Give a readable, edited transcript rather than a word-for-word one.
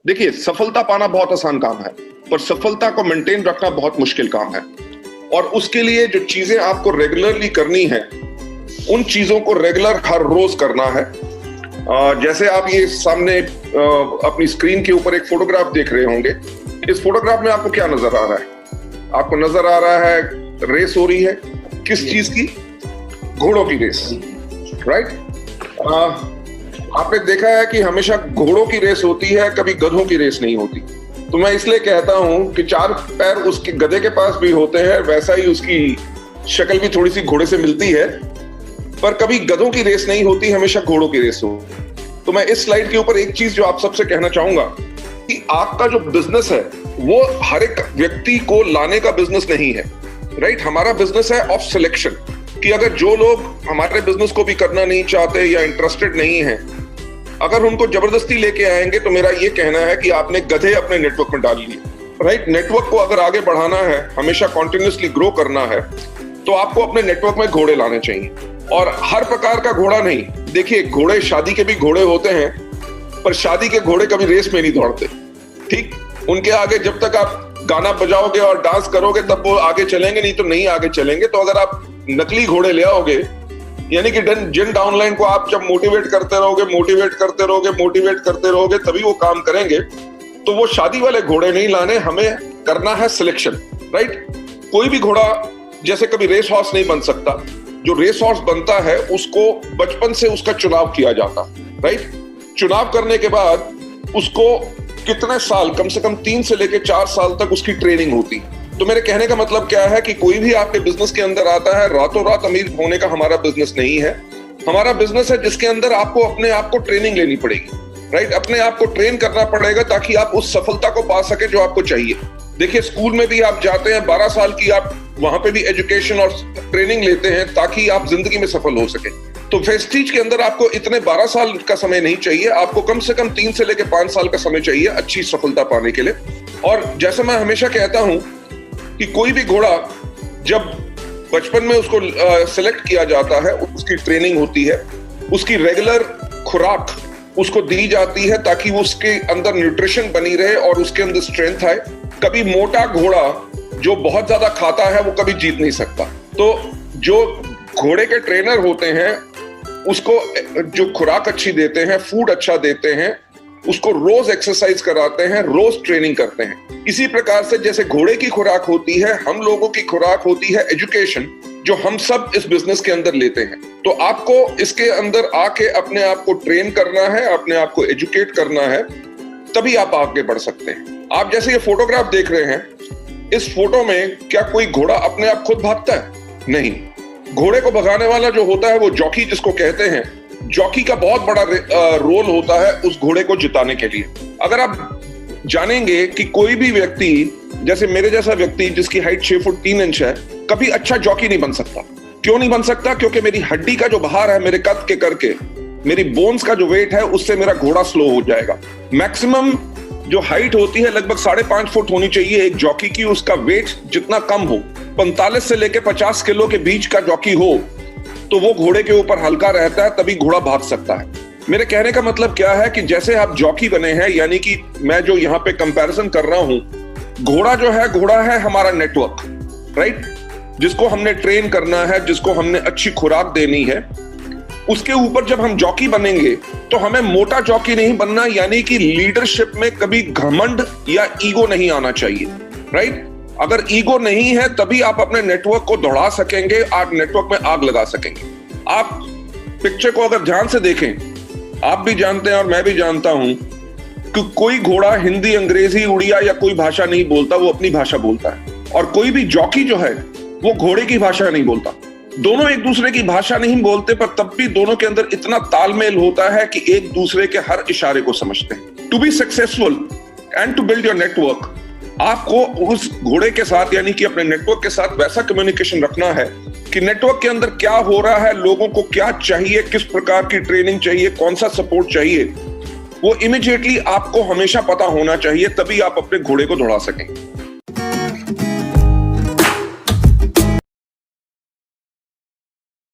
देखिए, सफलता पाना बहुत आसान काम है, पर सफलता को मेंटेन रखना बहुत मुश्किल काम है। और उसके लिए जो चीजें आपको रेगुलरली करनी है, उन चीजों को रेगुलर हर रोज करना है। जैसे आप ये सामने अपनी स्क्रीन के ऊपर एक फोटोग्राफ देख रहे होंगे। इस फोटोग्राफ में आपको क्या नजर आ रहा है? आपको नजर आ रहा है रेस हो रही है। किस चीज की? घोड़ों की रेस, राइट? आपने देखा है कि हमेशा घोड़ों की रेस होती है, कभी गधों की रेस नहीं होती। तो मैं इसलिए कहता हूं कि चार पैर उसके गधे के पास भी होते हैं, वैसा ही उसकी शक्ल भी थोड़ी सी घोड़े से मिलती है, पर कभी गधों की रेस नहीं होती, हमेशा घोड़ों की रेस हो। तो मैं इस स्लाइड के ऊपर एक चीज जो आप सबसे कहना चाहूंगा कि आपका जो बिजनेस है वो हर एक व्यक्ति को लाने का बिजनेस नहीं है, राइट? हमारा बिजनेस है ऑफ सिलेक्शन, कि अगर जो लोग हमारे बिजनेस को भी करना नहीं चाहते या इंटरेस्टेड नहीं है, अगर उनको जबरदस्ती लेके आएंगे तो मेरा ये कहना है कि आपने गधे अपने नेटवर्क में डाल लिए, राइट? नेटवर्क को अगर आगे बढ़ाना है, हमेशा कॉन्टिन्यूसली ग्रो करना है, तो आपको अपने नेटवर्क में घोड़े लाने चाहिए। और हर प्रकार का घोड़ा नहीं। देखिए, घोड़े शादी के भी घोड़े होते हैं, पर शादी के घोड़े कभी रेस में नहीं दौड़ते, ठीक? उनके आगे जब तक आप गाना बजाओगे और डांस करोगे तब वो आगे चलेंगे, नहीं तो नहीं आगे चलेंगे। तो अगर आप नकली घोड़े ले आओगे, यानी कि जिन डाउनलाइन को आप जब मोटिवेट करते रहोगे तभी वो काम करेंगे, तो वो शादी वाले घोड़े नहीं लाने, हमें करना है सिलेक्शन, राइट? कोई भी घोड़ा जैसे कभी रेस हॉर्स नहीं बन सकता। जो रेस हॉर्स बनता है उसको बचपन से उसका चुनाव किया जाता, राइट? चुनाव करने के बाद उसको कितने साल, कम से कम 3 से लेकर 4 साल तक उसकी ट्रेनिंग होती। तो मेरे कहने का मतलब क्या है कि कोई भी आपके बिजनेस के अंदर आता है, रातों रात अमीर होने का हमारा बिजनेस नहीं है। हमारा बिजनेस है जिसके अंदर आपको अपने आप को ट्रेनिंग लेनी पड़ेगी, राइट? अपने आप को ट्रेन करना पड़ेगा ताकि आप उस सफलता को पा सके जो आपको चाहिए। देखिए, स्कूल में भी आप जाते हैं, 12 साल की आप वहां पे भी एजुकेशन और ट्रेनिंग लेते हैं ताकि आप जिंदगी में सफल हो सके। तो वेस्टीज के अंदर आपको इतने 12 साल का समय नहीं चाहिए, आपको कम से कम 3 से लेकर 5 साल का समय चाहिए अच्छी सफलता पाने के लिए। और जैसे मैं हमेशा कहता हूं कि कोई भी घोड़ा जब बचपन में उसको सिलेक्ट किया जाता है, उसकी ट्रेनिंग होती है, उसकी रेगुलर खुराक उसको दी जाती है ताकि उसके अंदर न्यूट्रिशन बनी रहे और उसके अंदर स्ट्रेंथ आए। कभी मोटा घोड़ा जो बहुत ज्यादा खाता है वो कभी जीत नहीं सकता। तो जो घोड़े के ट्रेनर होते हैं उसको जो खुराक अच्छी देते हैं, फूड अच्छा देते हैं, उसको रोज एक्सरसाइज कराते हैं, रोज ट्रेनिंग करते हैं। इसी प्रकार से जैसे घोड़े की खुराक होती है, हम लोगों की खुराक होती है एजुकेशन, जो हम सब इस बिजनेस के अंदर लेते हैं। तो आपको इसके अंदर आके अपने आप को ट्रेन करना है, अपने आप को एजुकेट करना है, तभी आप आगे बढ़ सकते हैं। आप जैसे ये फोटोग्राफ देख रहे हैं, इस फोटो में क्या कोई घोड़ा अपने आप खुद भागता है? नहीं। घोड़े को भगाने वाला जो होता है वो जॉकी जिसको कहते हैं, जॉकी का बहुत बड़ा रोल होता है उस घोड़े को जिताने के लिए। अगर आप जानेंगे कि कोई भी व्यक्ति, जैसे मेरे जैसा व्यक्ति जिसकी हाइट 6 फुट 3 इंच है, कभी अच्छा जॉकी नहीं बन सकता। क्यों नहीं बन सकता? क्योंकि मेरी हड्डी का जो भार है मेरे कद के करके, मेरी बोन्स का जो वेट है उससे मेरा घोड़ा स्लो हो जाएगा। मैक्सिमम जो हाइट होती है लगभग 5.5 फुट होनी चाहिए एक जॉकी की। उसका वेट जितना कम हो, 45 से लेकर 50 किलो के बीच का जॉकी हो, तो वो घोड़े के ऊपर हल्का रहता है, तभी घोड़ा भाग सकता है। मेरे कहने का मतलब क्या है कि जैसे आप जॉकी बने हैं, यानी कि मैं जो यहाँ पे कंपैरिजन कर रहा हूं, घोड़ा जो है, घोड़ा है हमारा नेटवर्क, राइट? जिसको हमने ट्रेन करना है, जिसको हमने अच्छी खुराक देनी है। उसके ऊपर जब हम जॉकी बनेंगे तो हमें मोटा जॉकी नहीं बनना, यानी कि लीडरशिप में कभी घमंड या ईगो नहीं आना चाहिए, राइट? अगर ईगो नहीं है तभी आप अपने नेटवर्क को दौड़ा सकेंगे, आप नेटवर्क में आग लगा सकेंगे। आप पिक्चर को अगर ध्यान से देखें, आप भी जानते हैं और मैं भी जानता हूं कि कोई घोड़ा हिंदी, अंग्रेजी, उड़िया या कोई भाषा नहीं बोलता, वो अपनी भाषा बोलता है। और कोई भी जॉकी जो है वो घोड़े की भाषा नहीं बोलता। दोनों एक दूसरे की भाषा नहीं बोलते, पर तब भी दोनों के अंदर इतना तालमेल होता है कि एक दूसरे के हर इशारे को समझते हैं। To be successful and to build your network, आपको उस घोड़े के साथ, यानी कि अपने नेटवर्क के साथ वैसा कम्युनिकेशन रखना है कि नेटवर्क के अंदर क्या हो रहा है, लोगों को क्या चाहिए, किस प्रकार की ट्रेनिंग चाहिए, कौन सा सपोर्ट चाहिए, वो इमीडिएटली आपको हमेशा पता होना चाहिए, तभी आप अपने घोड़े को दौड़ा सकेंगे।